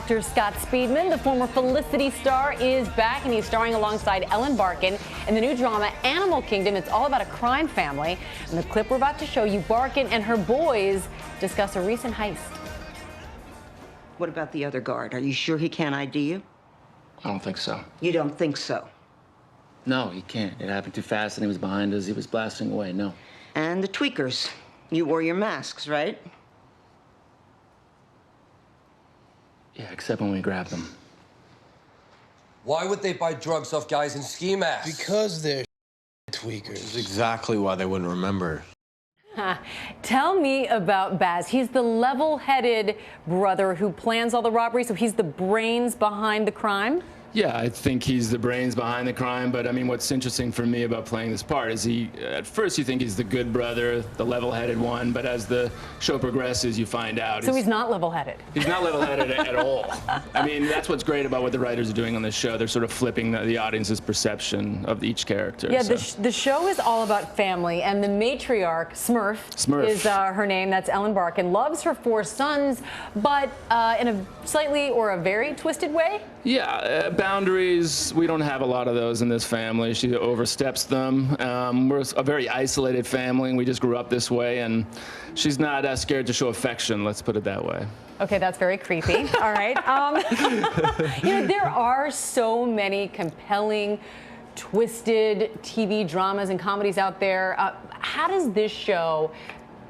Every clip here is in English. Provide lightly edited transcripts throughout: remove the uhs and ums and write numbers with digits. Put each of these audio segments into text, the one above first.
actor Scott Speedman, the former Felicity star, is back, and he's starring alongside Ellen Barkin in the new drama Animal Kingdom. It's all about a crime family. In the clip we're about to show you, Barkin and her boys discuss a recent heist. What about the other guard? Are you sure he can't ID you? I don't think so. You don't think so? No, he can't. It happened too fast and he was behind us. He was blasting away. No. And the tweakers. You wore your masks, right? Yeah, except when we grabbed them. Why would they buy drugs off guys in ski masks? Because they're tweakers. That's exactly why they wouldn't remember. Tell me about Baz. He's the level-headed brother who plans all the robberies, so he's the brains behind the crime? Yeah, I think he's the brains behind the crime, but I mean, what's interesting for me about playing this part is at first you think he's the good brother, the level-headed one, but as the show progresses, you find out. So he's not level-headed? He's not level-headed at all. I mean, that's what's great about what the writers are doing on this show. They're sort of flipping the audience's perception of each character. Yeah, so. the show is all about family, and the matriarch, Smurf is her name, that's Ellen Barkin, loves her 4 sons, but in a slightly or a very twisted way? Yeah, boundaries, we don't have a lot of those in this family. She oversteps them. We're a very isolated family, and we just grew up this way, and she's not scared to show affection, let's put it that way. Okay, that's very creepy. All right. There are so many compelling, twisted TV dramas and comedies out there. How does this show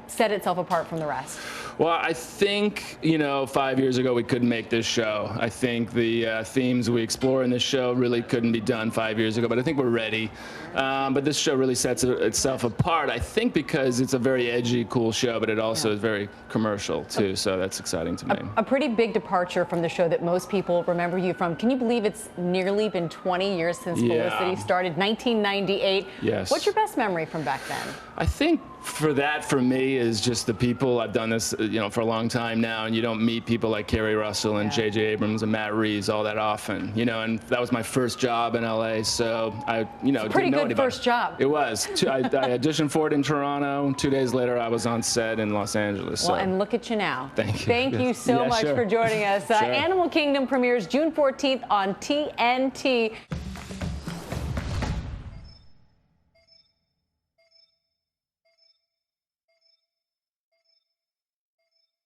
set itself apart from the rest? Well, I think, 5 years ago we couldn't make this show. I think the themes we explore in this show really couldn't be done 5 years ago, but I think we're ready. But this show really sets itself apart, I think, because it's a very edgy, cool show, but it also is very commercial, too, so that's exciting to me. A pretty big departure from the show that most people remember you from. Can you believe it's nearly been 20 years since Felicity started, 1998? Yes. What's your best memory from back then? I think for me is just the people. I've done this, for a long time now, and you don't meet people like Kerry Russell and J.J. Abrams and Matt Reeves all that often, and that was my first job in L.A., so I, pretty good first job. It was. I auditioned for it in Toronto. 2 days later, I was on set in Los Angeles. Well, and look at you now. Thank you. Thank you so much for joining us. Animal Kingdom premieres June 14th on TNT.